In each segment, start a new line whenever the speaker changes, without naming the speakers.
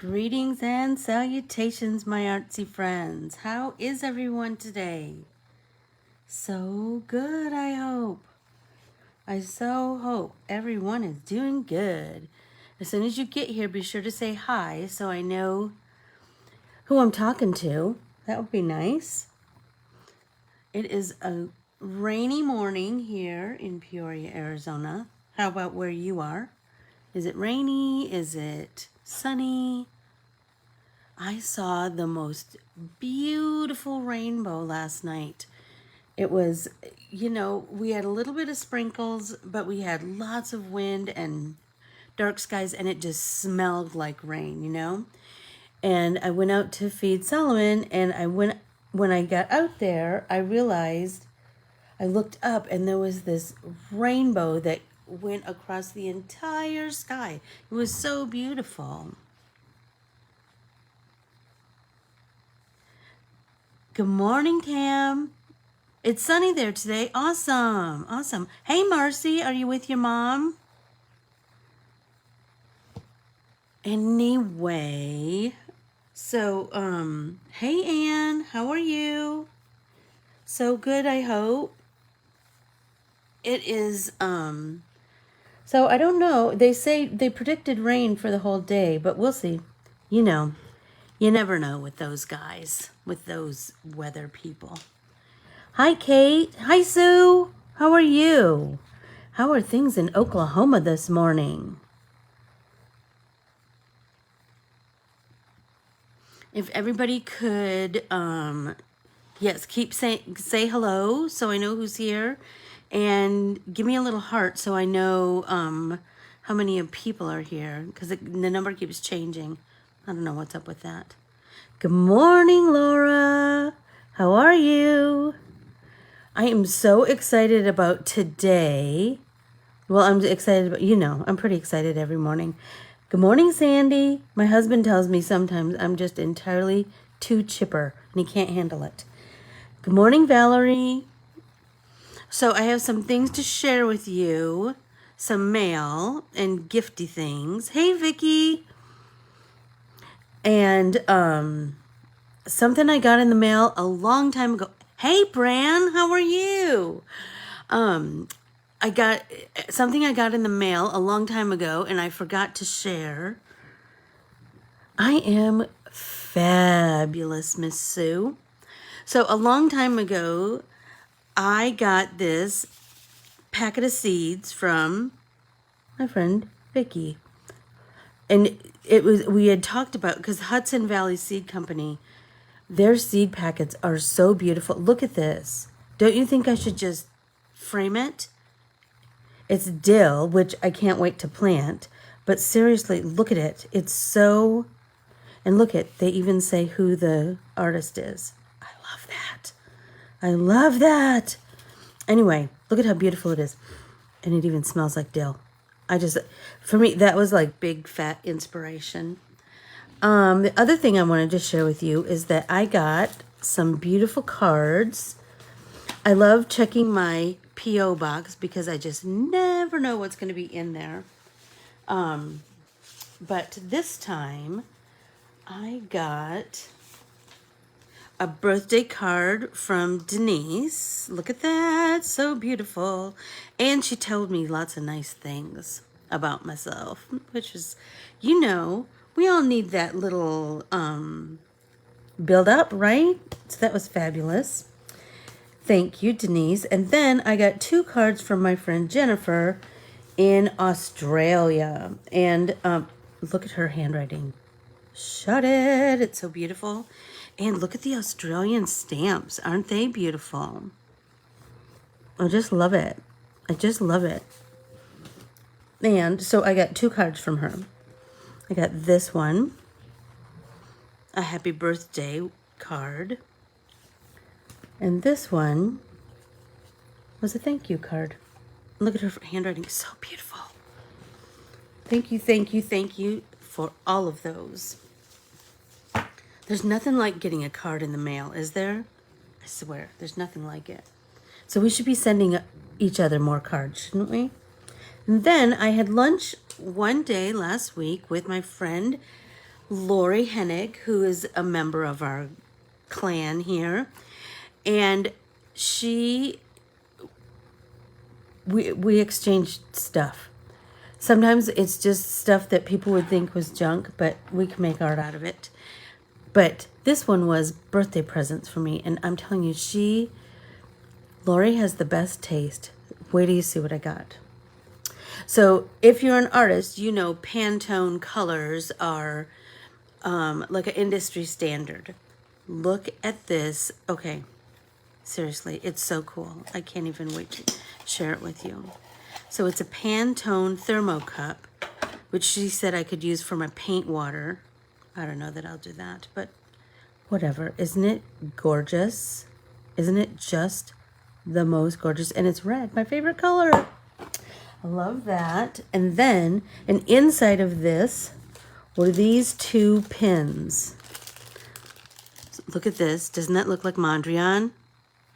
Greetings and salutations, my artsy friends. How is everyone today? So good, I hope. I so hope everyone is doing good. As soon as you get here, be sure to say hi so I know who I'm talking to. That would be nice. It is a rainy morning here in Peoria, Arizona. How about where you are? Is it rainy? Is it sunny? I saw the most beautiful rainbow last night. It was, we had a little bit of sprinkles, but we had lots of wind and dark skies, and it just smelled like rain. And I went out to feed Solomon, and when I got out there, I realized, I looked up, and there was this rainbow that went across the entire sky. It was so beautiful. Good morning, Tam. It's sunny there today. Awesome. Awesome. Hey, Marcy, are you with your mom? Anyway, so, hey, Ann, how are you? So good, I hope. It is, so I don't know. They say they predicted rain for the whole day, but we'll see. You never know with those guys, with those weather people. Hi, Kate. Hi, Sue. How are you? How are things in Oklahoma this morning? If everybody could, yes, say hello so I know who's here. And give me a little heart so I know how many people are here, because the number keeps changing. I don't know what's up with that. Good morning, Laura. How are you? I am so excited about today. Well, I'm excited about, I'm pretty excited every morning. Good morning, Sandy. My husband tells me sometimes I'm just entirely too chipper and he can't handle it. Good morning, Valerie. So I have some things to share with you, some mail and gifty things. Hey, Vicky. And something I got in the mail a long time ago. Hey, Bran, how are you? I got something I got in the mail a long time ago, and I forgot to share. I am fabulous, Miss Sue. So a long time ago, I got this packet of seeds from my friend Vicky. And we had talked about, because Hudson Valley Seed Company, their seed packets are so beautiful. Look at this. Don't you think I should just frame it? It's dill, which I can't wait to plant. But seriously, look at it. It's so, and look at, they even say who the artist is. I love that. I love that. Anyway, look at how beautiful it is. And it even smells like dill. For me, that was like big fat inspiration. The other thing I wanted to share with you is that I got some beautiful cards. I love checking my P.O. box because I just never know what's going to be in there. But this time I got a birthday card from Denise. Look at that. So beautiful. And she told me lots of nice things about myself, which is, we all need that little build up, right? So that was fabulous. Thank you, Denise. And then I got 2 cards from my friend Jennifer in Australia. And look at her handwriting. Shut it. It's so beautiful. And look at the Australian stamps. Aren't they beautiful? I just love it. I just love it. And so I got 2 cards from her. I got this one, a happy birthday card. And this one was a thank you card. Look at her handwriting. It's so beautiful. Thank you, thank you, thank you for all of those. There's nothing like getting a card in the mail, is there? I swear, there's nothing like it. So we should be sending each other more cards, shouldn't we? And then I had lunch one day last week with my friend Lori Hennig, who is a member of our clan here. And we exchanged stuff. Sometimes it's just stuff that people would think was junk, but we can make art out of it. But this one was birthday presents for me, and I'm telling you, Lori has the best taste. Wait till you see what I got. So if you're an artist, you know Pantone colors are like an industry standard. Look at this. Okay, seriously, it's so cool. I can't even wait to share it with you. So it's a Pantone thermocup, which she said I could use for my paint water. I don't know that I'll do that, but whatever. Isn't it gorgeous? Isn't it just the most gorgeous? And it's red, my favorite color. I love that. And then, and inside of this were these 2 pins. Look at this. Doesn't that look like Mondrian?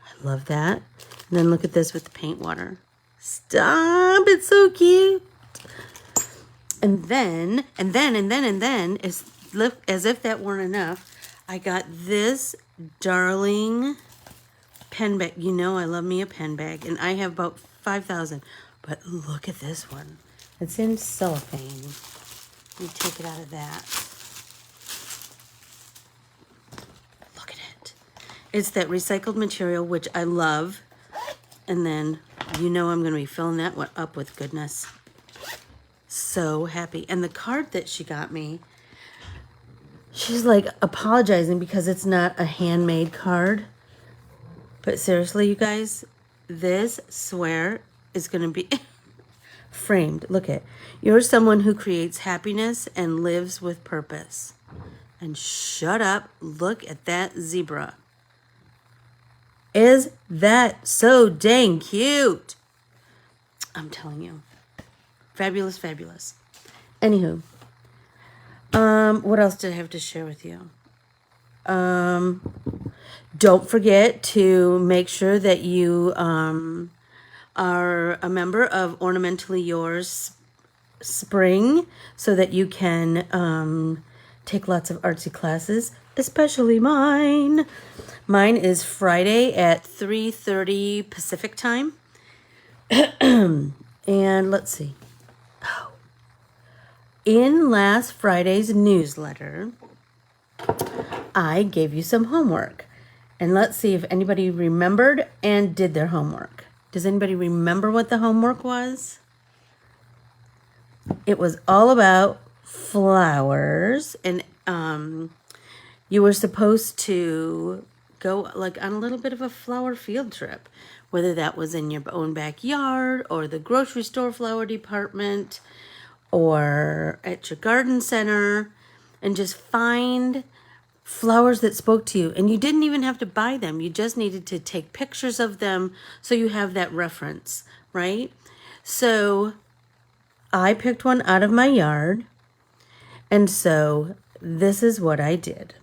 I love that. And then look at this with the paint water. Stop! It's so cute. And then, as if that weren't enough, I got this darling pen bag. You know I love me a pen bag, and I have about 5,000. But look at this one. It's in cellophane. Let me take it out of that. Look at it. It's that recycled material, which I love. And then, you know I'm going to be filling that one up with goodness. So happy. And the card that she got me, she's like apologizing because it's not a handmade card. But seriously, you guys, this, swear, is going to be framed. Look at, you're someone who creates happiness and lives with purpose. And shut up, look at that zebra. Is that so dang cute? I'm telling you. Fabulous, fabulous. Anywho, what else did I have to share with you? Don't forget to make sure that you are a member of Ornamentally Yours Spring so that you can take lots of artsy classes, especially mine. Mine is Friday at 3:30 Pacific time. And let's see. Oh. In last Friday's newsletter, I gave you some homework. And let's see if anybody remembered and did their homework. Does anybody remember what the homework was? It was all about flowers, and you were supposed to go like on a little bit of a flower field trip, whether that was in your own backyard or the grocery store flower department or at your garden center, and just find flowers that spoke to you. And you didn't even have to buy them. You just needed to take pictures of them so you have that reference, right? So I picked one out of my yard, and so this is what I did.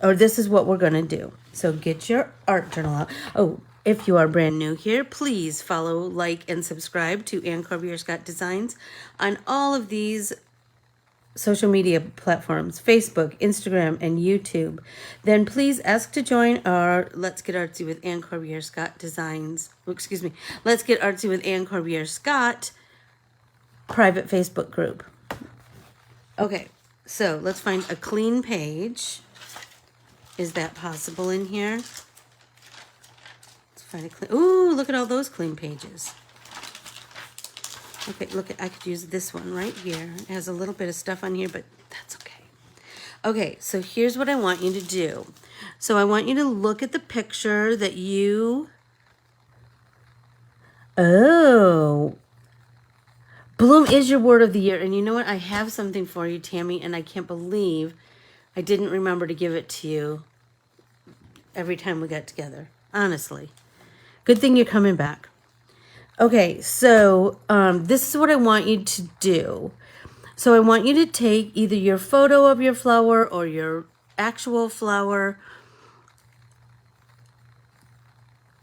Or this is what we're going to do. So get your art journal out. Oh, if you are brand new here, please follow, like, and subscribe to Corbiere-Scott Designs on all of these social media platforms, Facebook, Instagram, and YouTube. Then please ask to join our Let's Get Artsy with Corbiere-Scott Designs. Excuse me. Let's Get Artsy with Corbiere-Scott private Facebook group. Okay, so let's find a clean page. Is that possible in here? Let's find a clean. Ooh, look at all those clean pages. Okay, look at, I could use this one right here. It has a little bit of stuff on here, but that's okay. Okay, so here's what I want you to do. So I want you to look at the picture that you... Oh, bloom is your word of the year. And you know what? I have something for you, Tammy, and I can't believe I didn't remember to give it to you every time we got together. Honestly. Good thing you're coming back. Okay, so this is what I want you to do. So I want you to take either your photo of your flower or your actual flower,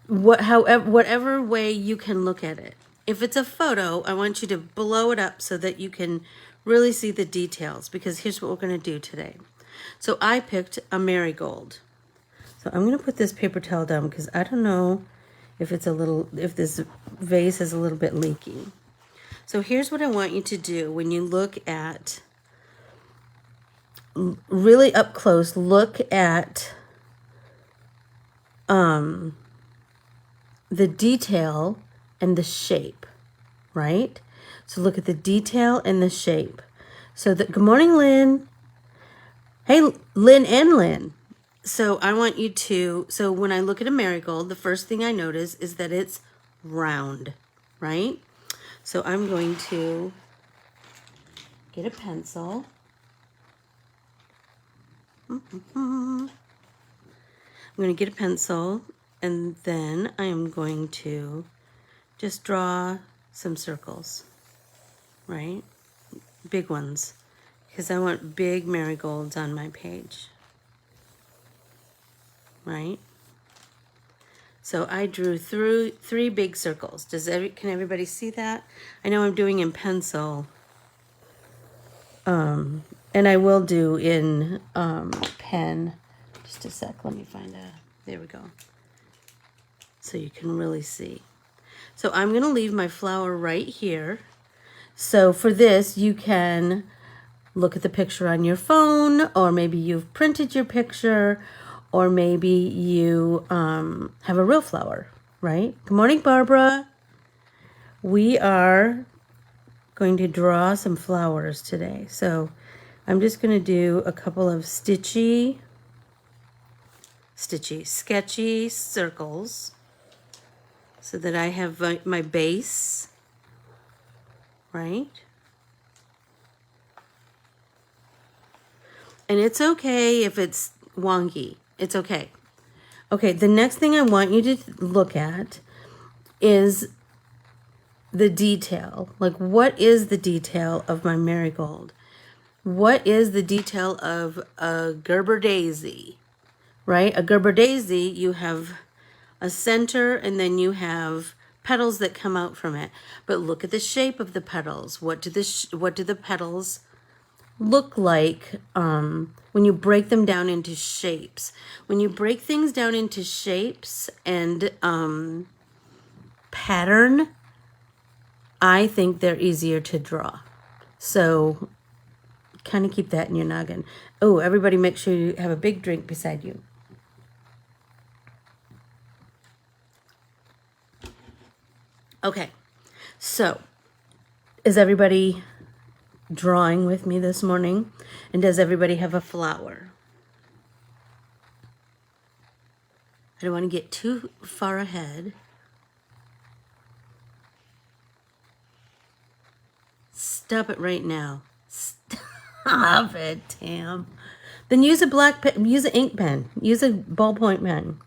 whatever way you can look at it. If it's a photo, I want you to blow it up so that you can really see the details, because here's what we're going to do today. So I picked a marigold. So I'm going to put this paper towel down because I don't know if this vase is a little bit leaky. So here's what I want you to do when you look at, really up close, look at the detail and the shape, right? So look at the detail and the shape. So good morning, Lynn. Hey, Lynn and Lynn. So I want you to, so when I look at a marigold, the first thing I notice is that it's round, right? So I'm going to get a pencil. I'm going to get a pencil, and then I am going to just draw some circles, right? Big ones, because I want big marigolds on my page, right? So I drew through 3 big circles. Can everybody see that? I know I'm doing in pencil, and I will do in pen. Just a sec, let me find there we go. So you can really see. So I'm going to leave my flower right here. So for this, you can look at the picture on your phone, or maybe you've printed your picture, or maybe you have a real flower, right? Good morning, Barbara. We are going to draw some flowers today. So I'm just going to do a couple of sketchy circles so that I have my base, right? And it's okay if it's wonky. It's okay. Okay, the next thing I want you to look at is the detail. Like, what is the detail of my marigold? What is the detail of a Gerber daisy, right? A Gerber daisy, you have a center and then you have petals that come out from it. But look at the shape of the petals. What do the petals look like when you break them down into shapes? When you break things down into shapes and pattern, I think they're easier to draw. So kind of keep that in your noggin. Oh, everybody make sure you have a big drink beside you. Okay, so is everybody drawing with me this morning? And does everybody have a flower? I don't want to get too far ahead. Stop it right now. Stop it, Tam. Then use a black pen, use an ink pen, use a ballpoint pen.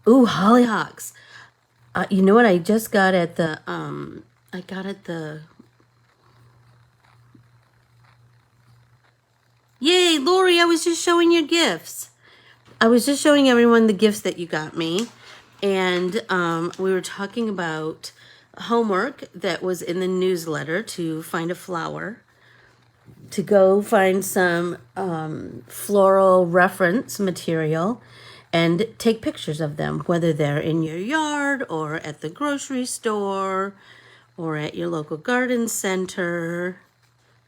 Ooh, hollyhocks. You know what I just got at the Yay, Lori, I was just showing your gifts. I was just showing everyone the gifts that you got me. And we were talking about homework that was in the newsletter to find a flower, to go find some floral reference material and take pictures of them, whether they're in your yard or at the grocery store or at your local garden center,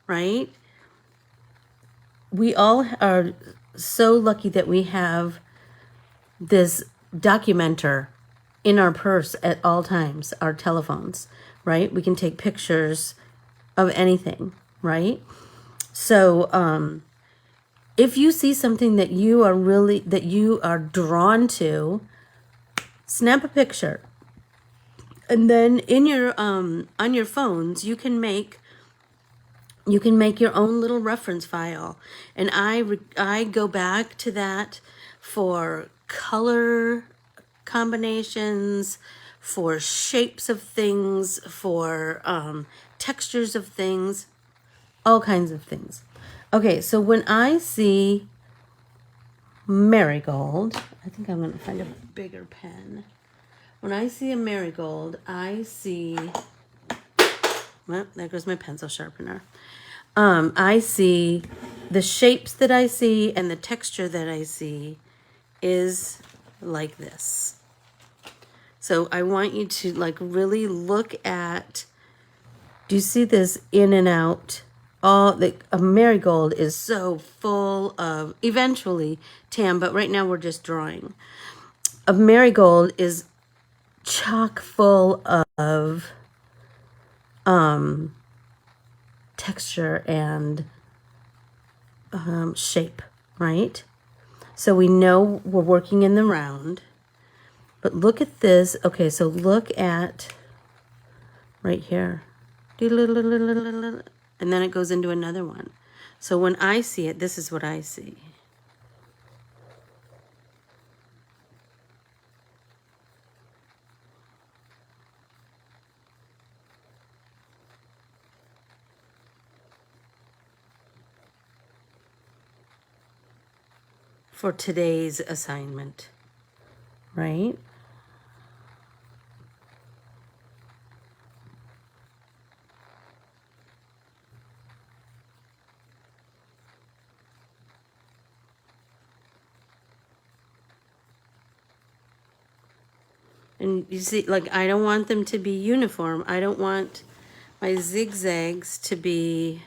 right? We all are so lucky that we have this documenter in our purse at all times, our telephones, right? We can take pictures of anything, right? So if you see something that you are drawn to, snap a picture. And then in your on your phones, you can make your own little reference file. And I go back to that for color combinations, for shapes of things, for textures of things, all kinds of things. Okay, so when I see marigold, I think I'm going to find a bigger pen. When I see a marigold, I see, well, there goes my pencil sharpener. I see the shapes that I see and the texture that I see is like this. So I want you to like really look at, do you see this in and out? All the marigold is so full of, eventually Tam, but right now we're just drawing. A marigold is chock full of texture and shape, right? So we know we're working in the round, but look at this. Okay, so look at right here. And then it goes into another one. So when I see it, this is what I see. For today's assignment, right? And you see, like, I don't want them to be uniform. I don't want my zigzags to be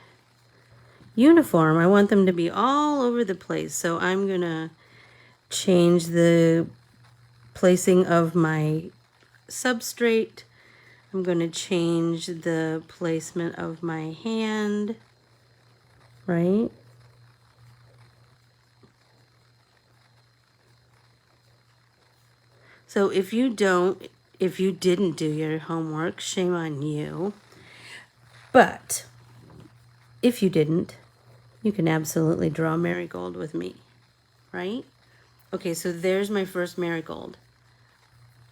uniform. I want them to be all over the place. So I'm gonna change the placing of my substrate. I'm gonna change the placement of my hand, right? So if you didn't do your homework, shame on you. But if you didn't, you can absolutely draw marigold with me, right? Okay, so there's my first marigold.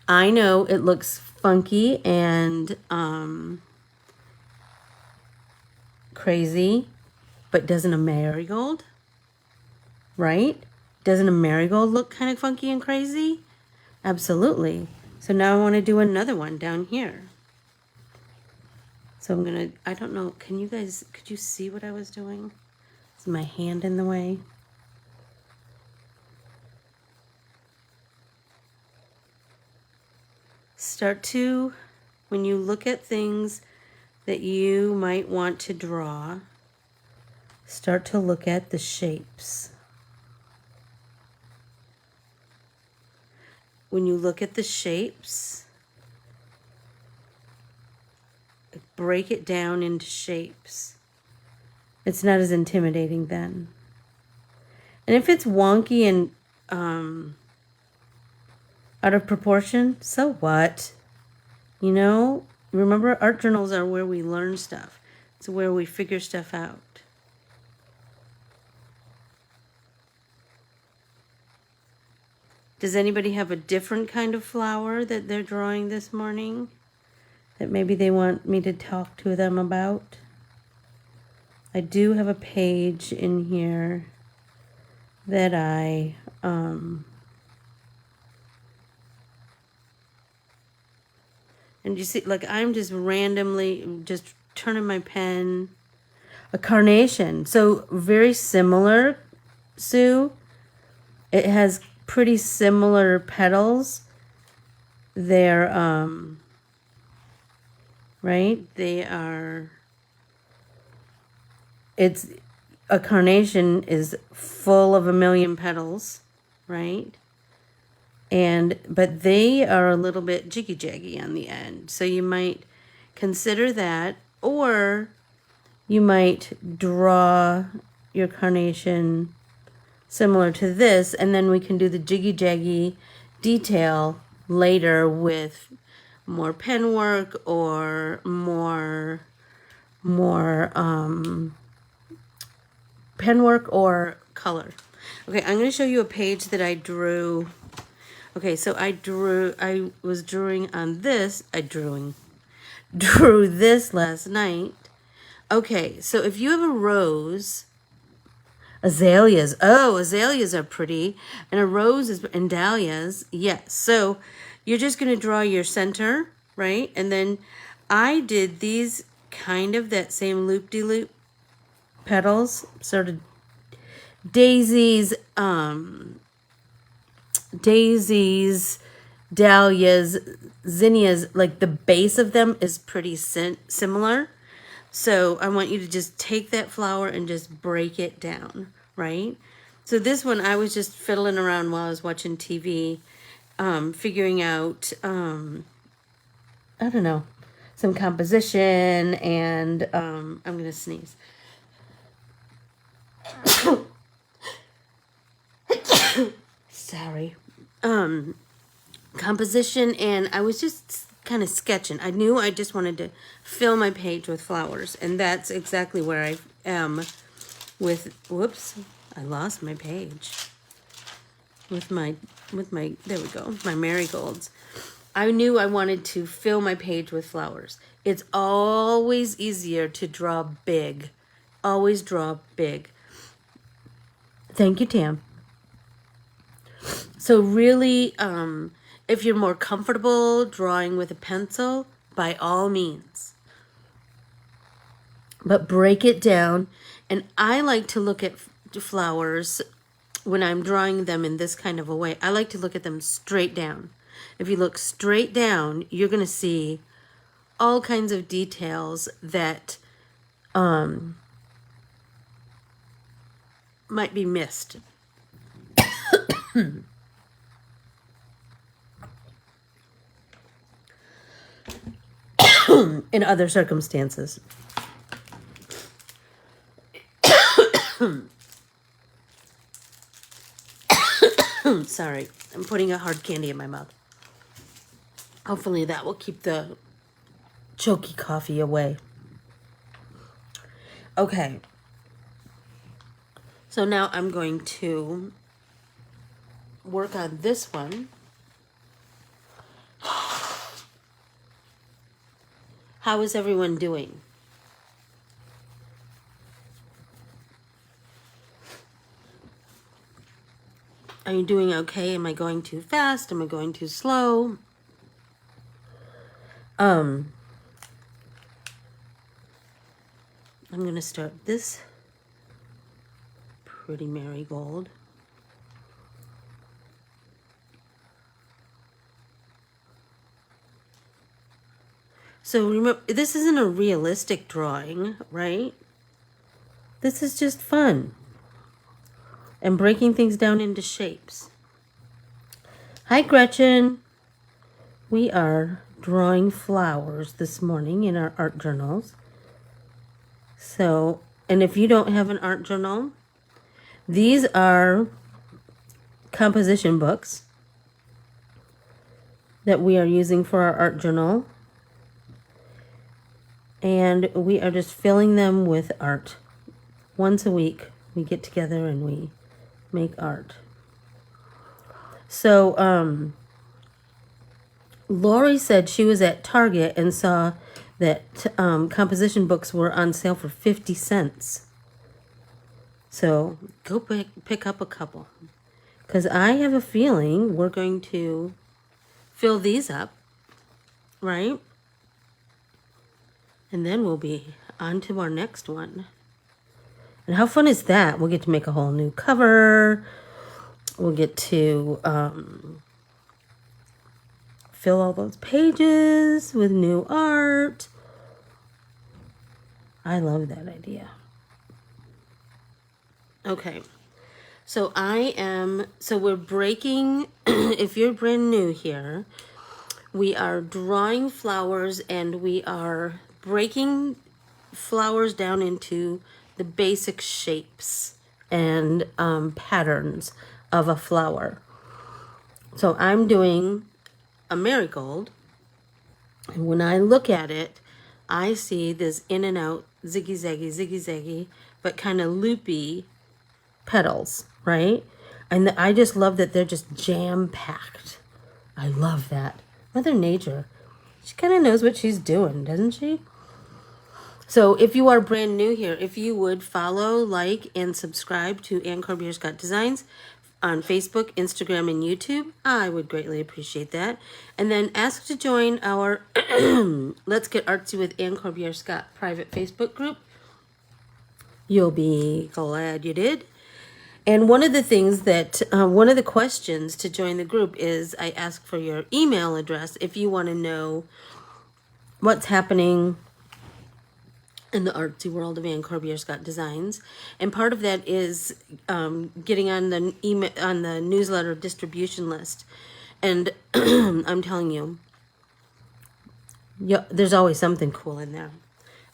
I know it looks funky and crazy, but doesn't a marigold, right? Doesn't a marigold look kind of funky and crazy? Absolutely. So now I want to do another one down here. So I'm gonna, I don't know, can you guys, could you see what I was doing? Is my hand in the way? Start to, when you look at things that you might want to draw, start to look at the shapes. When you look at the shapes, break it down into shapes. It's not as intimidating then. And if it's wonky and out of proportion, so what? You know, remember, art journals are where we learn stuff. It's where we figure stuff out. Does anybody have a different kind of flower that they're drawing this morning that maybe they want me to talk to them about? I do have a page in here that I and you see, like, I'm just randomly just turning my pen. A carnation. So very similar, Sue. It has pretty similar petals. They're right? They are, it's, a carnation is full of a million petals, right? And, but they are a little bit jiggy-jaggy on the end. So you might consider that, or you might draw your carnation similar to this, and then we can do the jiggy-jaggy detail later with more pen work or more pen work or color. Okay, I'm going to show you a page that I drew. Okay, so I was drawing on this. Drew this last night. Okay, so if you have a rose, azaleas. Oh, azaleas are pretty. And a rose is, and dahlias. Yes. So you're just going to draw your center, right? And then I did these kind of that same loop-de-loop petals, sort of daisies, dahlias, zinnias, like the base of them is pretty similar. So I want you to just take that flower and just break it down, right? So this one, I was just fiddling around while I was watching TV, figuring out, I don't know, some composition, and I'm going to sneeze. Sorry. Composition, and I was just kind of sketching. I knew I just wanted to fill my page with flowers, and that's exactly where I am with, whoops, I lost my page. With my, there we go, my marigolds. I knew I wanted to fill my page with flowers. It's always easier to draw big. Always draw big. Thank you, Tam. So really, if you're more comfortable drawing with a pencil, by all means. But break it down. And I like to look at flowers when I'm drawing them in this kind of a way. I like to look at them straight down. If you look straight down, you're going to see all kinds of details that might be missed. In other circumstances. Sorry, I'm putting a hard candy in my mouth. Hopefully that will keep the choky coffee away. Okay. So now I'm going to work on this one. How is everyone doing? Are you doing okay? Am I going too fast? Am I going too slow? I'm going to start this pretty marigold. So remember, this isn't a realistic drawing, right? This is just fun. And breaking things down into shapes. Hi, Gretchen. We are drawing flowers this morning in our art journals. So, and if you don't have an art journal, these are composition books that we are using for our art journal. And we are just filling them with art. Once a week, we get together and we make art. So, Lori said she was at Target and saw that composition books were on sale for 50 cents. So, go pick up a couple. Because I have a feeling we're going to fill these up, right? And then we'll be on to our next one. And how fun is that? We'll get to make a whole new cover. We'll get to fill all those pages with new art. I love that idea. Okay. So we're breaking, if you're brand new here, we are drawing flowers and we are breaking flowers down into the basic shapes and patterns of a flower. So I'm doing a marigold, and when I look at it, I see this in and out, ziggy-zaggy, but kind of loopy petals, right? And I just love that they're just jam-packed. I love that. Mother Nature, she kind of knows what she's doing, doesn't she? So if you are brand new here, if you would follow, like, and subscribe to anncorbierescottdesigns on Facebook, Instagram, and YouTube, I would greatly appreciate that. And then ask to join our Let's Get Artsy with Ann Corbiere-Scott private Facebook group. You'll be glad you did. And one of the things that, one of the questions to join the group is I ask for your email address if you want to know what's happening in the artsy world of Corbiere-Scott designs. And part of that is getting on the email, on the newsletter distribution list. And I'm telling you, there's always something cool in there.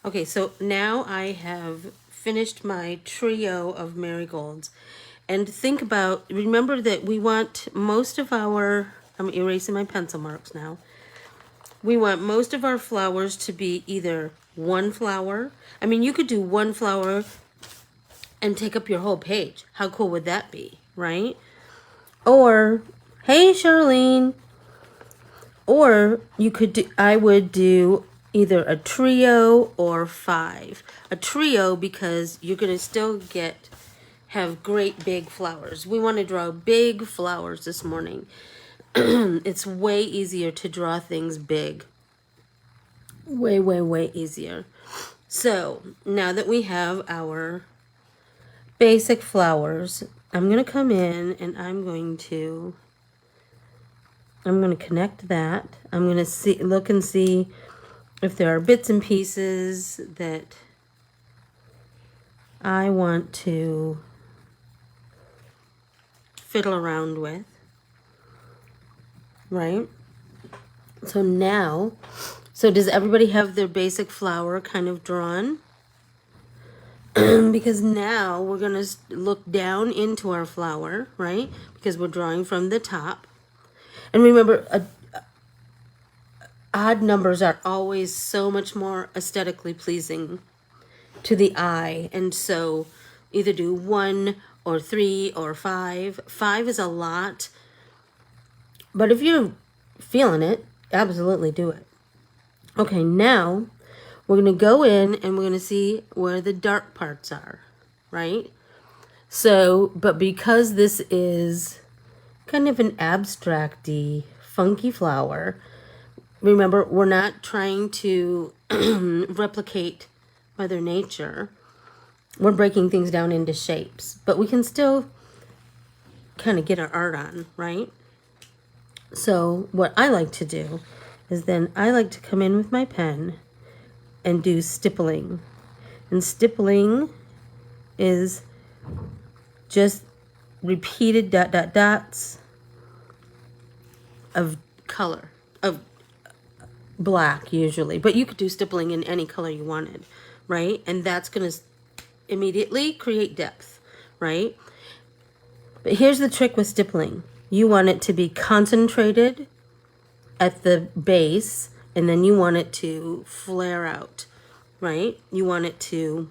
Okay, so now I have finished my trio of marigolds. And think about, remember that we want most of our, I'm erasing my pencil marks now. We want most of our flowers to be either one flower. I mean, you could do one flower and take up your whole page. How cool would that be, right? Or, hey, Charlene. Or you could do, I would do either a trio or 5. A trio because you're going to still have great big flowers. We want to draw big flowers this morning. It's way easier to draw things big. Way, way, way easier. So now that we have our basic flowers, I'm going to come in and I'm going to connect that. I'm going to look and see if there are bits and pieces that I want to fiddle around with, right? So now, does everybody have their basic flower kind of drawn? Because now we're going to look down into our flower, right? Because we're drawing from the top. And remember, odd numbers are always so much more aesthetically pleasing to the eye. And so either do 1 or 3 or 5. 5 is a lot. But if you're feeling it, absolutely do it. Okay, now we're going to go in and we're going to see where the dark parts are, right? So, but because this is kind of an abstract-y, funky flower, remember, we're not trying to replicate Mother Nature. We're breaking things down into shapes, but we can still kind of get our art on, right? So what I like to do is then I like to come in with my pen and do stippling. And stippling is just repeated dots of color, of black usually, but you could do stippling in any color you wanted, right? And that's going to immediately create depth, right? But here's the trick with stippling. You want it to be concentrated at the base, and then you want it to flare out, right? You want it to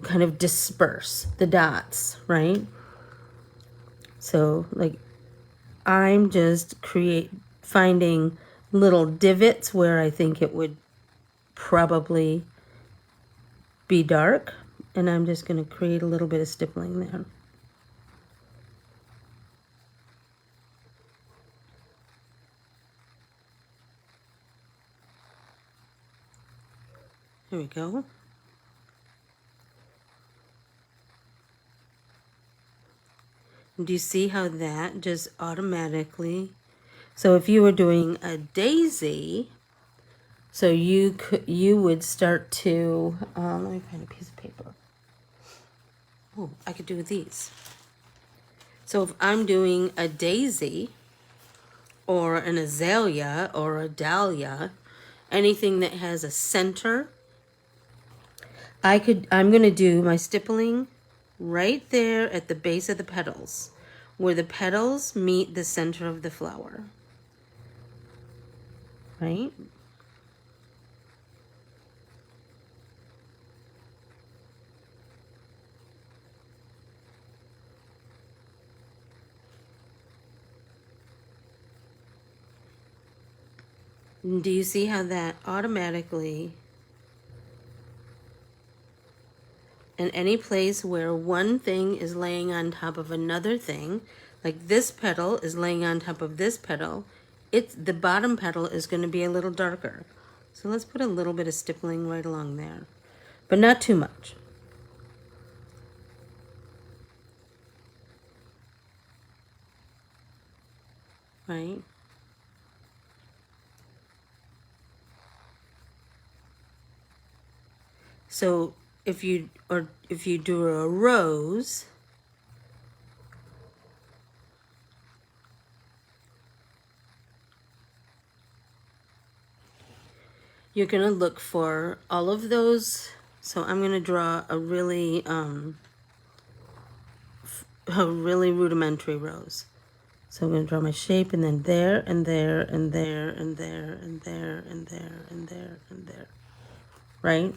kind of disperse the dots, right? So like I'm just finding little divots where I think it would probably be dark, and I'm just going to create a little bit of stippling there. There we go. Do you see how that just automatically, so if you were doing a daisy, so you would start to, let me find a piece of paper. Oh, I could do these. So if I'm doing a daisy or an azalea or a dahlia, anything that has a center, I'm going to do my stippling right there at the base of the petals, where the petals meet the center of the flower, right? Do you see how that automatically, in any place where one thing is laying on top of another thing, like this petal is laying on top of this petal, the bottom petal is going to be a little darker, So let's put a little bit of stippling right along there, but not too much. Right? So if you do a rose, you're going to look for all of those. So I'm going to draw a really rudimentary rose. So I'm going to draw my shape, and then there and there and there and there and there and there and there and there. Right?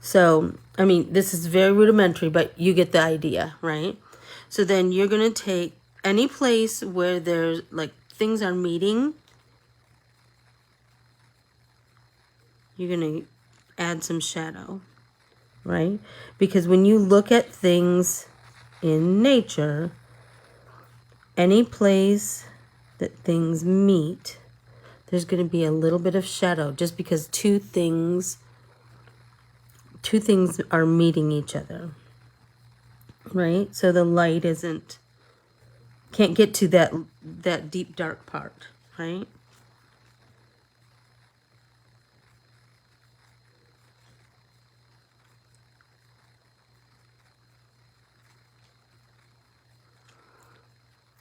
So, I mean, this is very rudimentary, but you get the idea, right? So then you're going to take any place where there's like things are meeting. You're going to add some shadow, right? Because when you look at things in nature, any place that things meet, there's going to be a little bit of shadow, just because two things are meeting each other, right? So the light can't get to that deep dark part, right?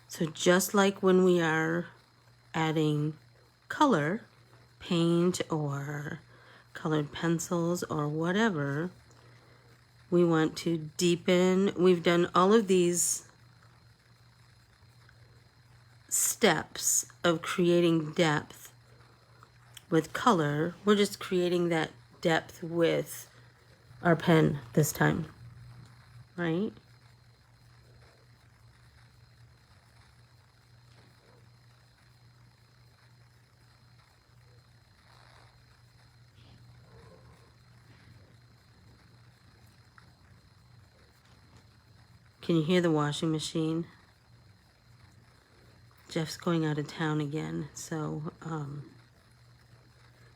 So just like when we are adding color, paint or colored pencils or whatever, we want to deepen. We've done all of these steps of creating depth with color. We're just creating that depth with our pen this time, right? Can you hear the washing machine? Jeff's going out of town again, so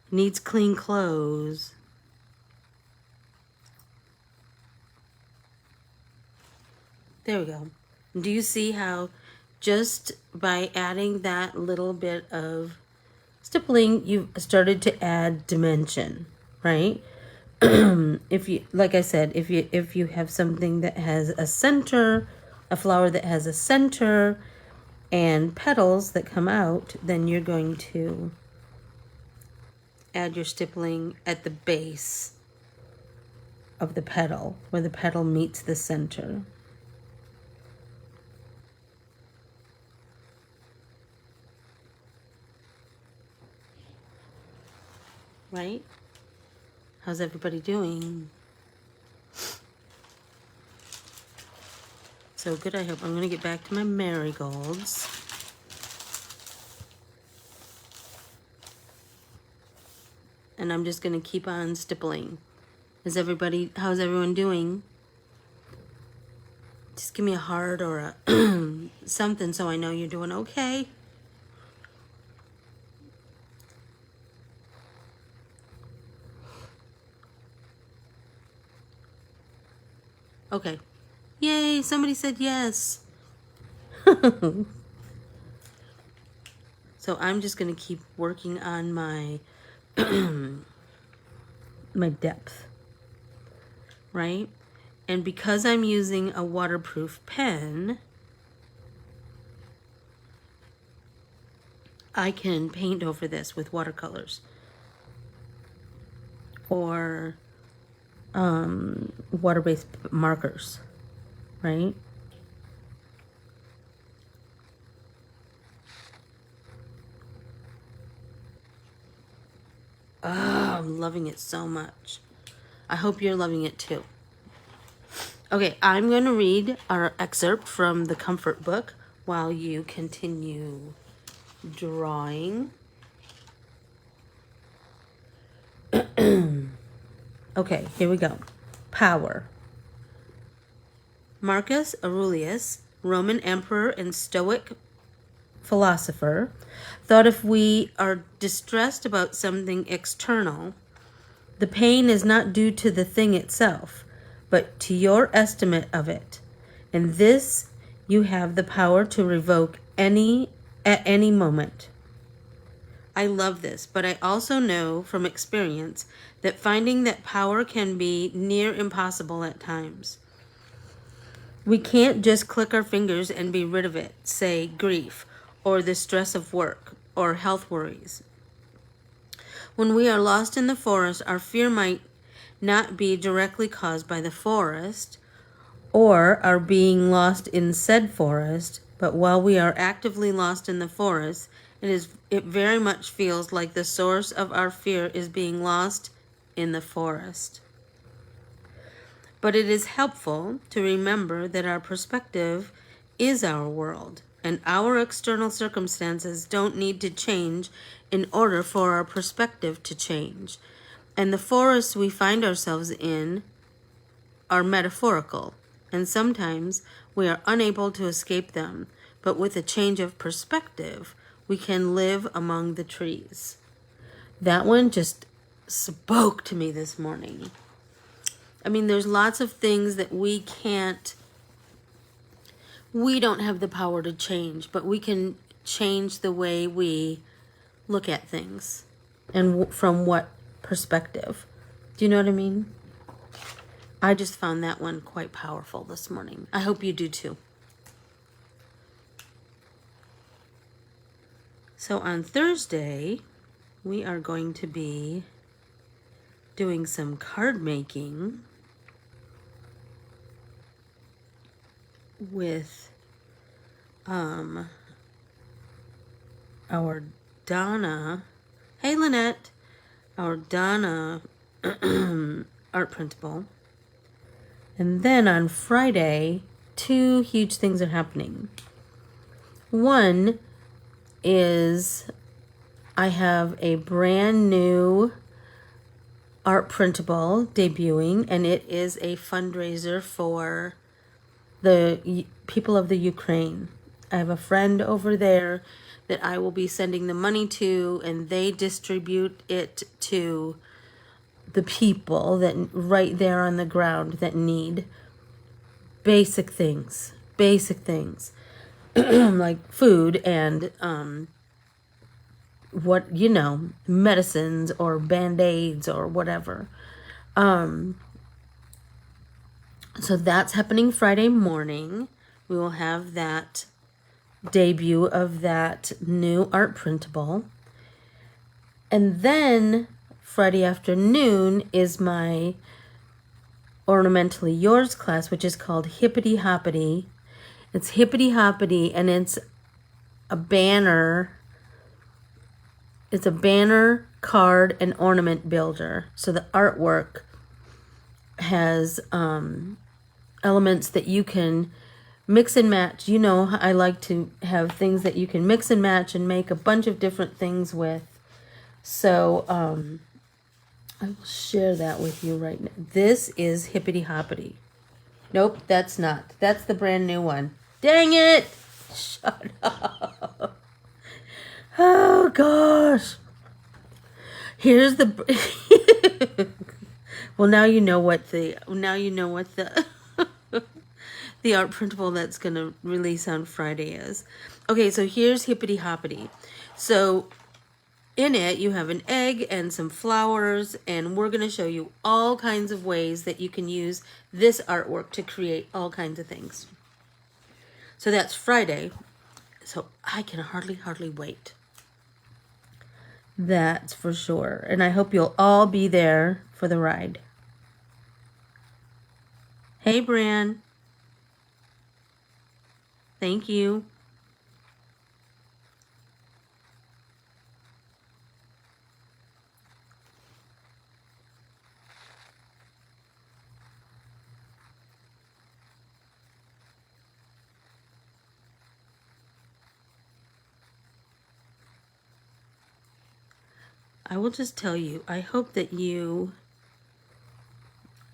needs clean clothes. There we go. Do you see how just by adding that little bit of stippling, you've started to add dimension, right? If you, like I said, if you have something that has a center, a flower that has a center and petals that come out, then you're going to add your stippling at the base of the petal, where the petal meets the center. Right? How's everybody doing? So good, I hope. I'm going to get back to my marigolds. And I'm just going to keep on stippling. How's everyone doing? Just give me a heart or a something so I know you're doing okay. Okay. Yay, somebody said yes. So I'm just going to keep working on my my depth, right? And because I'm using a waterproof pen, I can paint over this with watercolors or water-based markers, right? Oh, I'm loving it so much. I hope you're loving it too. Okay, I'm going to read our excerpt from the comfort book while you continue drawing. Okay, here we go. Power. Marcus Aurelius, Roman emperor and Stoic philosopher, thought if we are distressed about something external, the pain is not due to the thing itself, but to your estimate of it. And this you have the power to revoke at any moment. I love this, but I also know from experience that finding that power can be near impossible at times. We can't just click our fingers and be rid of it, say grief, or the stress of work, or health worries. When we are lost in the forest, our fear might not be directly caused by the forest, or our being lost in said forest, but while we are actively lost in the forest, it very much feels like the source of our fear is being lost in the forest. But it is helpful to remember that our perspective is our world, and our external circumstances don't need to change in order for our perspective to change. And the forests we find ourselves in are metaphorical, and sometimes we are unable to escape them, but with a change of perspective, we can live among the trees. That one just spoke to me this morning. I mean, there's lots of things that we don't have the power to change, but we can change the way we look at things and from what perspective. Do you know what I mean? I just found that one quite powerful this morning. I hope you do too. So on Thursday, we are going to be doing some card making with our Donna. Hey Lynette, our Donna art principal. And then on Friday, 2 huge things are happening. One is I have a brand new art printable debuting, and it is a fundraiser for the people of the Ukraine. I have a friend over there that I will be sending the money to, and they distribute it to the people that right there on the ground that need basic things like food and medicines or band-aids or whatever. So that's happening Friday morning. We will have that debut of that new art printable. And then Friday afternoon is my Ornamentally Yours class, which is called Hippity Hoppity. It's Hippity Hoppity, and it's a banner. It's a banner, card, and ornament builder. So the artwork has elements that you can mix and match. You know, I like to have things that you can mix and match and make a bunch of different things with. So I will share that with you right now. This is Hippity Hoppity. Nope, that's not. That's the brand new one. Dang it! Shut up. Oh gosh. Here's the well, now you know what the the art printable that's going to release on Friday is. Okay, so here's Hippity Hoppity. So in it, you have an egg and some flowers, and we're going to show you all kinds of ways that you can use this artwork to create all kinds of things. So that's Friday. So I can hardly wait. That's for sure. And I hope you'll all be there for the ride. Hey, Bran. Thank you. I will just tell you, I hope that you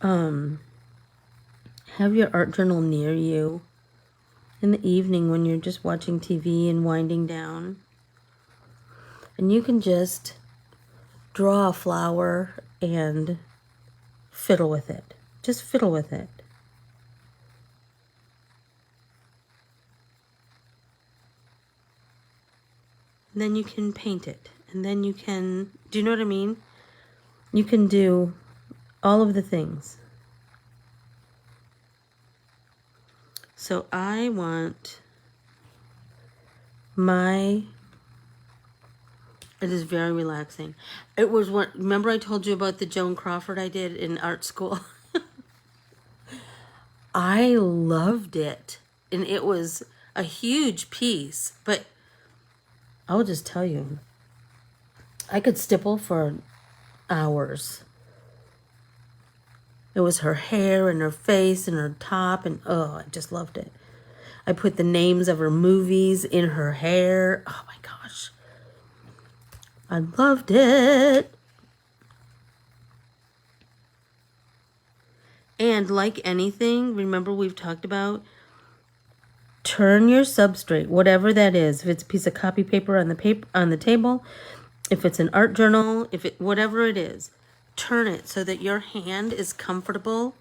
have your art journal near you in the evening when you're just watching TV and winding down. And you can just draw a flower and fiddle with it. Just fiddle with it. And then you can paint it. And then you can, do you know what I mean? You can do all of the things. So I want it is very relaxing. It was what, remember I told you about the Joan Crawford I did in art school? I loved it. And it was a huge piece, but I'll just tell you, I could stipple for hours. It was her hair and her face and her top, and oh, I just loved it. I put the names of her movies in her hair. Oh my gosh. I loved it. And like anything, remember we've talked about, turn your substrate, whatever that is. If it's a piece of copy paper on the table, if it's an art journal, whatever it is, turn it so that your hand is comfortable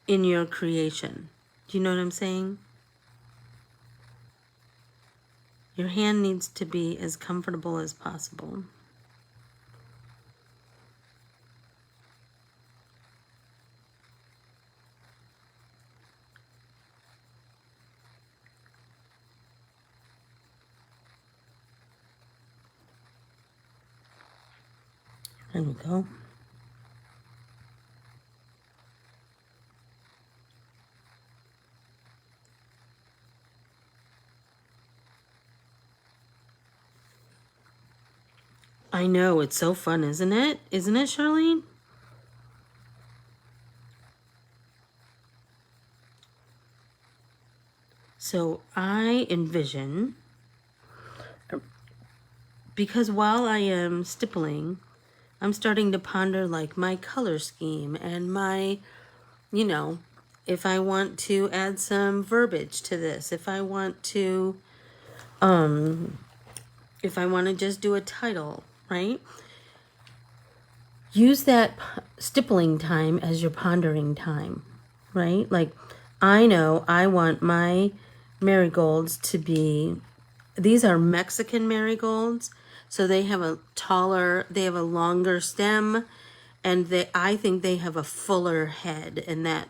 in your creation. Do you know what I'm saying? Your hand needs to be as comfortable as possible. There we go. I know, it's so fun, isn't it? Isn't it, Charlene? So I envision, because while I am stippling, I'm starting to ponder like my color scheme and my, if I want to add some verbiage to this, if I want to just do a title, right? Use that stippling time as your pondering time, right? Like, I know I want my marigolds to be, these are Mexican marigolds, so they have a longer stem, and I think they have a fuller head, and that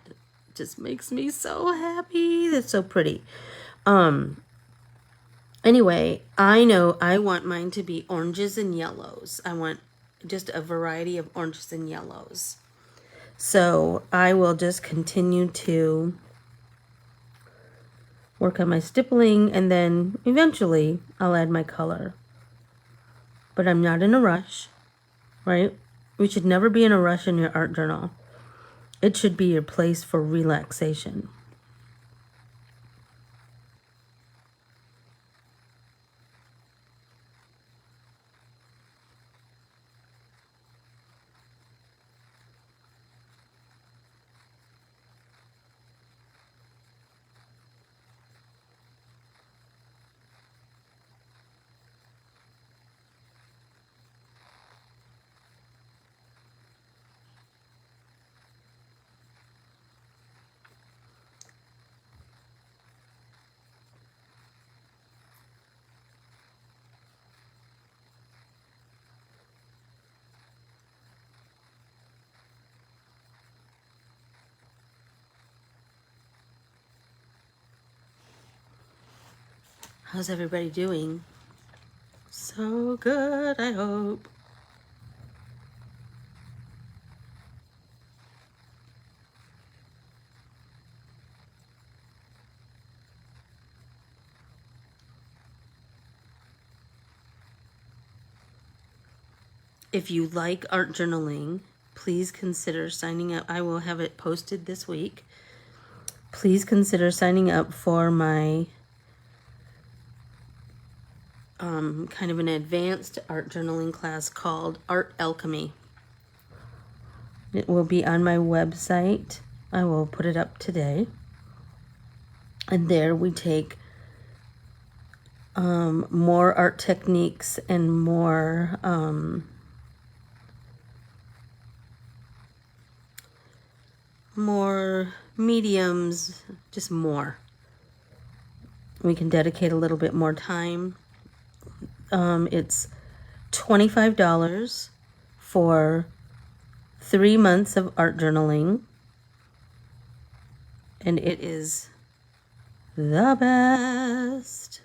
just makes me so happy. That's so pretty. Anyway, I know I want mine to be oranges and yellows. I want just a variety of oranges and yellows. So I will just continue to work on my stippling, and then eventually I'll add my color. But I'm not in a rush, right? We should never be in a rush in your art journal. It should be your place for relaxation. How's everybody doing? So good, I hope. If you like art journaling, please consider signing up. I will have it posted this week. Please consider signing up for my kind of an advanced art journaling class called Art Alchemy. It will be on my website. I will put it up today. And there we take more art techniques and more mediums, just more. We can dedicate a little bit more time. It's $25 for 3 months of art journaling, and it is the best.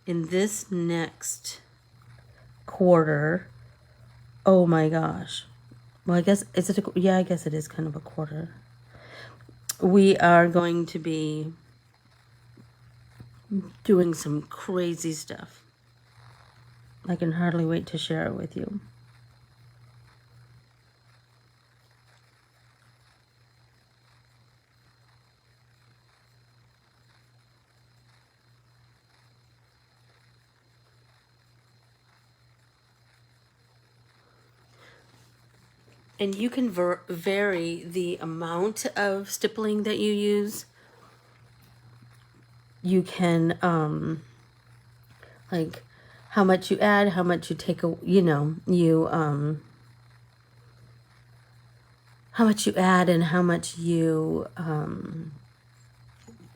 In this next quarter, oh my gosh. Well, I guess, yeah, I guess it is kind of a quarter. We are going to be doing some crazy stuff. I can hardly wait to share it with you. And you can vary the amount of stippling that you use. You can, like, how much you add, how much you take, how much you add and how much you,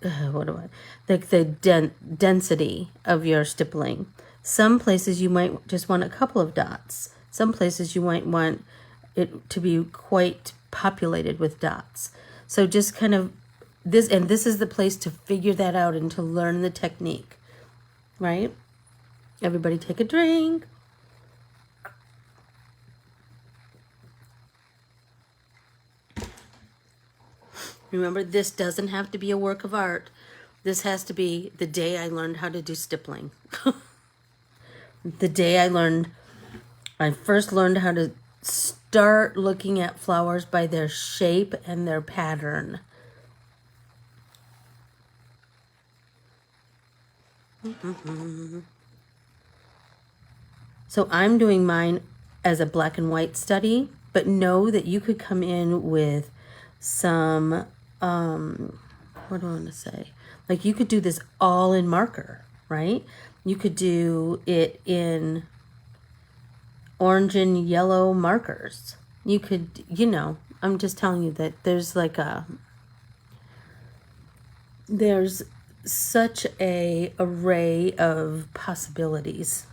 the density of your stippling. Some places you might just want a couple of dots. Some places you might want it to be quite populated with dots. So just kind of this is the place to figure that out and to learn the technique, right? Everybody take a drink. Remember, this doesn't have to be a work of art. This has to be the day I learned how to do stippling. The day I first learned how to start looking at flowers by their shape and their pattern. So I'm doing mine as a black and white study, but know that you could come in with some, what do I want to say? Like you could do this all in marker, right? You could do it in orange and yellow markers. You could, I'm just telling you that there's such a array of possibilities.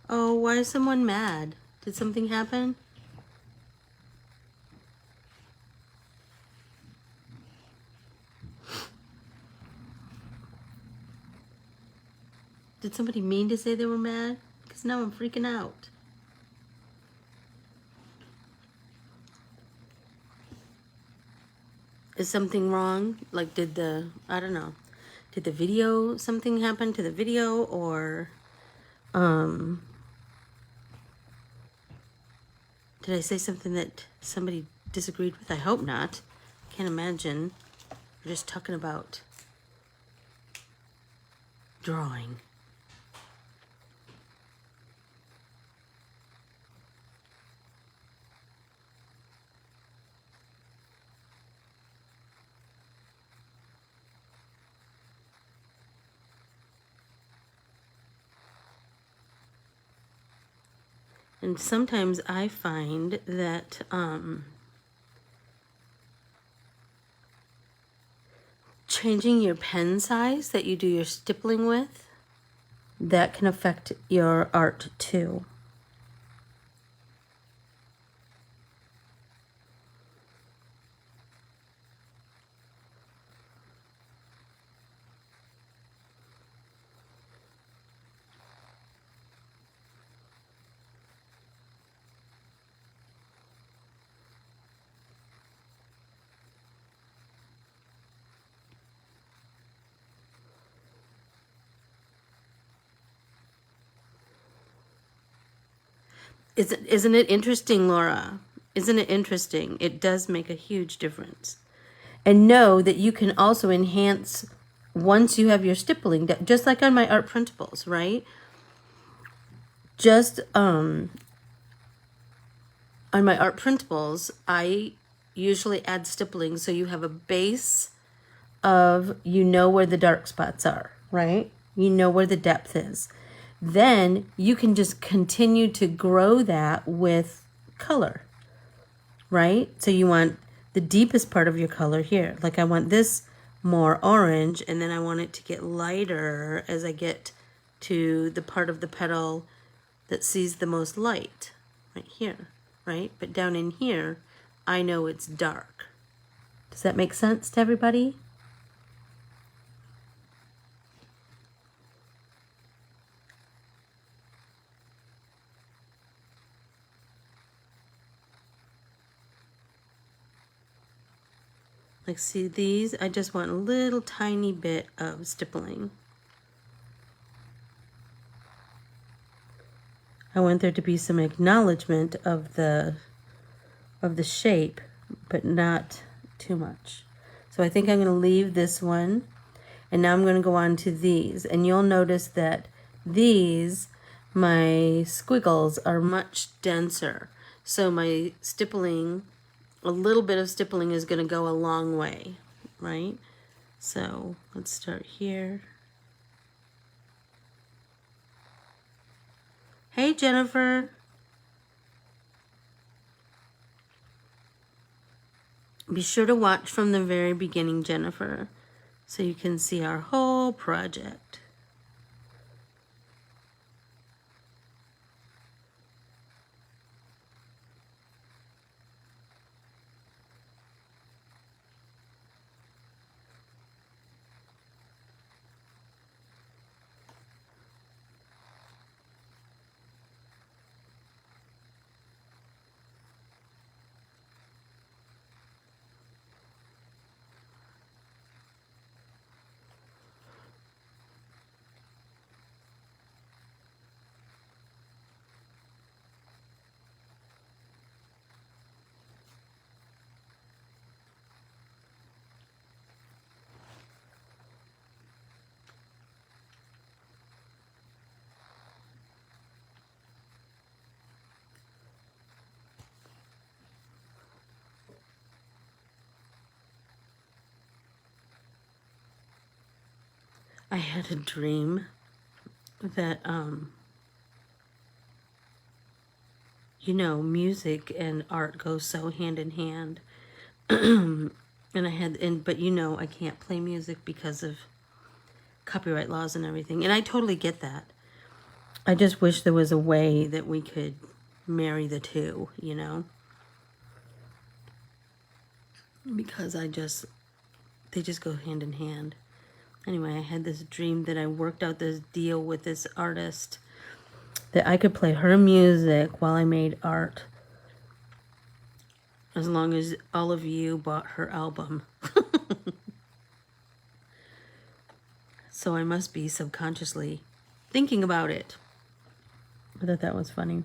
Oh, why is someone mad? Did something happen? Did somebody mean to say they were mad? Because now I'm freaking out. Is something wrong? Like I don't know. Did the video, something happen to the video, or did I say something that somebody disagreed with? I hope not. Can't imagine. We're just talking about drawing. And sometimes I find that changing your pen size that you do your stippling with, that can affect your art too. Isn't it interesting, Laura? Isn't it interesting? It does make a huge difference. And know that you can also enhance once you have your stippling, just like on my art printables, right? Just on my art printables, I usually add stippling so you have a base of, you know where the dark spots are, right? You know where the depth is. Then you can just continue to grow that with color, right? So you want the deepest part of your color here. Like I want this more orange, and then I want it to get lighter as I get to the part of the petal that sees the most light, right here, right? But down in here, I know it's dark. Does that make sense to everybody? Like, see these? I just want a little tiny bit of stippling. I want there to be some acknowledgement of the shape, but not too much. So I think I'm going to leave this one, and now I'm going to go on to these. And you'll notice that these, my squiggles are much denser. So my stippling, a little bit of stippling is going to go a long way, right? So let's start here. Hey, Jennifer. Be sure to watch from the very beginning, Jennifer, so you can see our whole project. I had a dream that, you know, music and art go so hand in hand. But you know, I can't play music because of copyright laws and everything. And I totally get that. I just wish there was a way that we could marry the two, you know? Because they just go hand in hand. Anyway, I had this dream that I worked out this deal with this artist that I could play her music while I made art, as long as all of you bought her album. So I must be subconsciously thinking about it. I thought that was funny.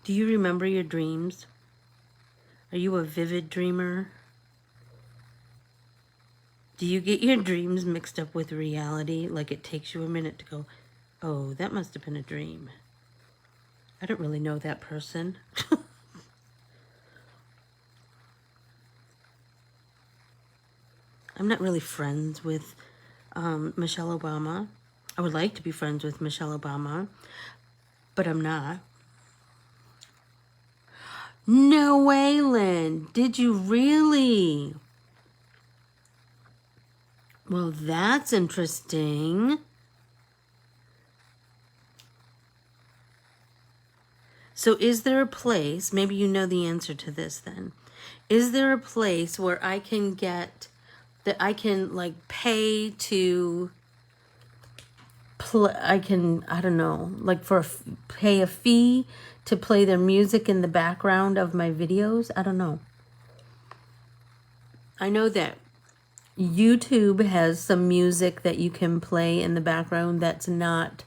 Do you remember your dreams? Are you a vivid dreamer? Do you get your dreams mixed up with reality? Like it takes you a minute to go, oh, that must have been a dream. I don't really know that person. I'm not really friends with Michelle Obama. I would like to be friends with Michelle Obama, but I'm not. No way, Lynn. Did you really? Well, that's interesting. So is there a place, maybe you know the answer to this then. Is there a place where I can get, that I can like pay to play, I don't know, like pay a fee to play their music in the background of my videos? I don't know. I know that YouTube has some music that you can play in the background that's not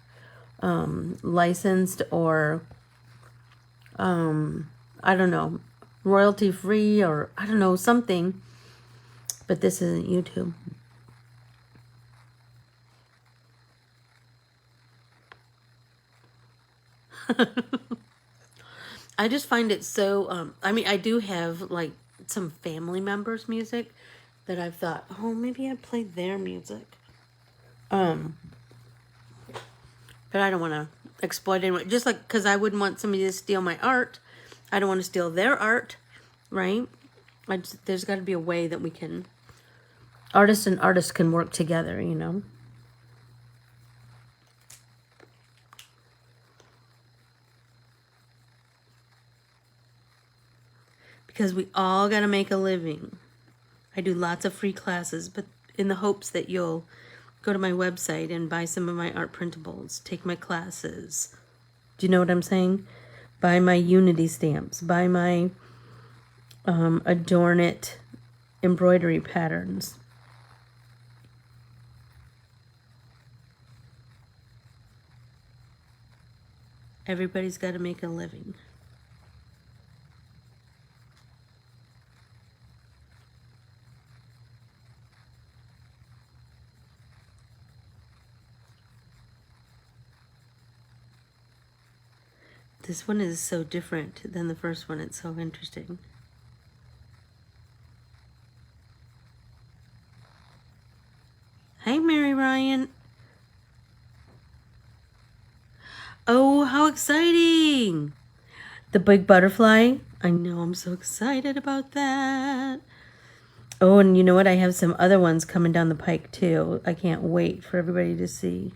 licensed or I don't know, royalty free, or I don't know, something, but this isn't YouTube. I just find it so, I mean, I do have like some family members' music that I've thought, oh, maybe I'd play their music. But I don't want to exploit anyone. Just like, because I wouldn't want somebody to steal my art. I don't want to steal their art, right? There's got to be a way that we can, artist and artist can work together, you know? Because we all got to make a living. I do lots of free classes, but in the hopes that you'll go to my website and buy some of my art printables, take my classes. Do you know what I'm saying? Buy my Unity stamps, buy my Adorn It embroidery patterns. Everybody's got to make a living. This one is so different than the first one. It's so interesting. Hey, Mary Ryan. Oh, how exciting! The big butterfly. I know, I'm so excited about that. Oh, and you know what? I have some other ones coming down the pike too. I can't wait for everybody to see.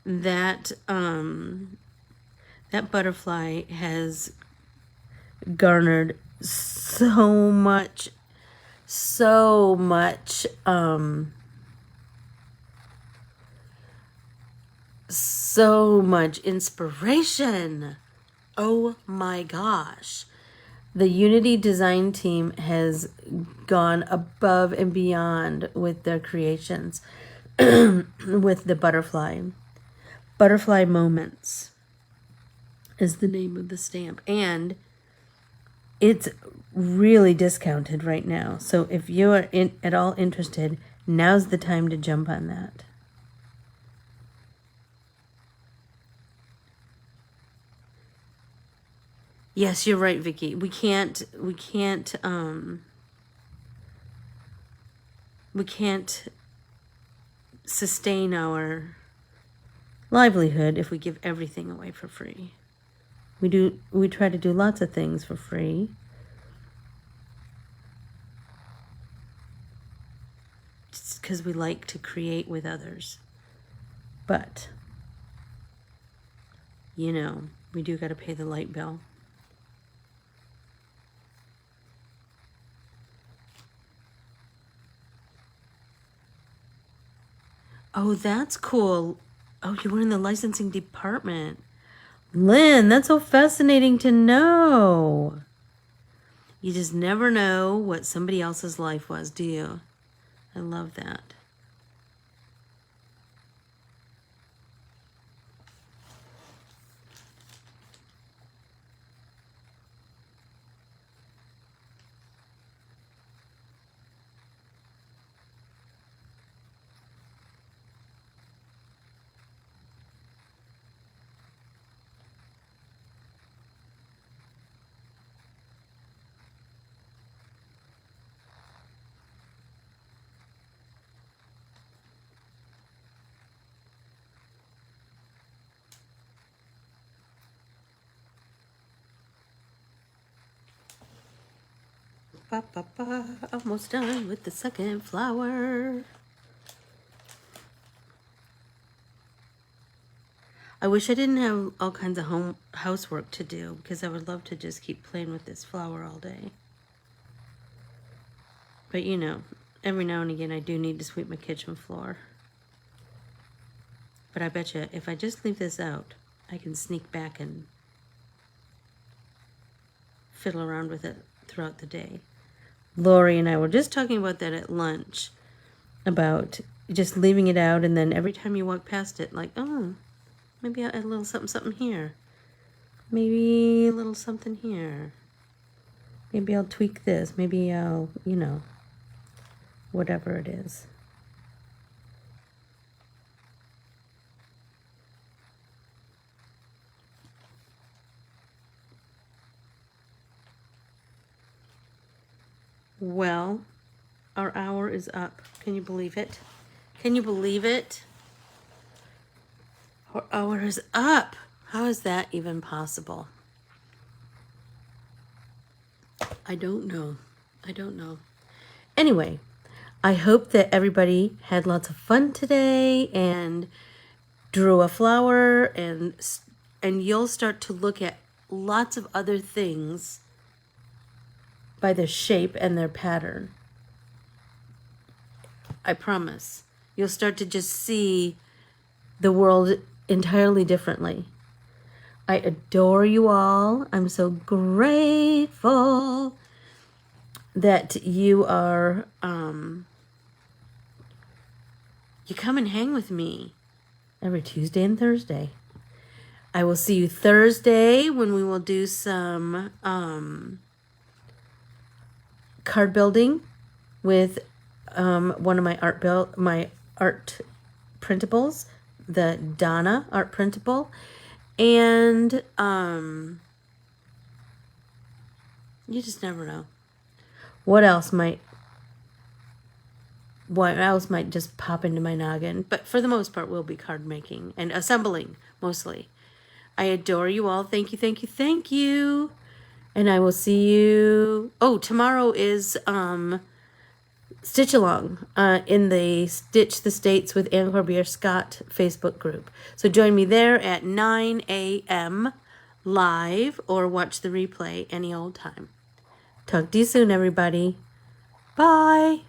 That that butterfly has garnered so much inspiration. Oh my gosh. The Unity design team has gone above and beyond with their creations with the butterfly. Butterfly Moments is the name of the stamp, and it's really discounted right now. So if you are at all interested, now's the time to jump on that. Yes, you're right, Vicky. We can't sustain our livelihood if we give everything away for free. We try to do lots of things for free. Just because we like to create with others. But, you know, we do got to pay the light bill. Oh, that's cool. Oh, you were in the licensing department. Lynn, that's so fascinating to know. You just never know what somebody else's life was, do you? I love that. Almost done with the second flower. I wish I didn't have all kinds of housework to do, because I would love to just keep playing with this flower all day. But you know, every now and again I do need to sweep my kitchen floor. But I bet you if I just leave this out, I can sneak back and fiddle around with it throughout the day. Lori and I were just talking about that at lunch, about just leaving it out, and then every time you walk past it, like, oh, maybe I'll add a little something, something here. Maybe a little something here. Maybe I'll tweak this. Maybe I'll, you know, whatever it is. Well, our hour is up. Can you believe it? Can you believe it? Our hour is up. How is that even possible? I don't know. I don't know. Anyway, I hope that everybody had lots of fun today and drew a flower, and you'll start to look at lots of other things by their shape and their pattern. I promise. You'll start to just see the world entirely differently. I adore you all. I'm so grateful that you are, you come and hang with me every Tuesday and Thursday. I will see you Thursday when we will do some card building with one of my art printables, the Donna art printable, and you just never know what else might just pop into my noggin. But for the most part, we'll be card making and assembling mostly. I adore you all. Thank you, thank you, thank you. And I will see you. Oh, tomorrow is Stitch Along in the Stitch the States with Ann Corbiere-Scott Facebook group. So join me there at 9 a.m. live, or watch the replay any old time. Talk to you soon, everybody. Bye.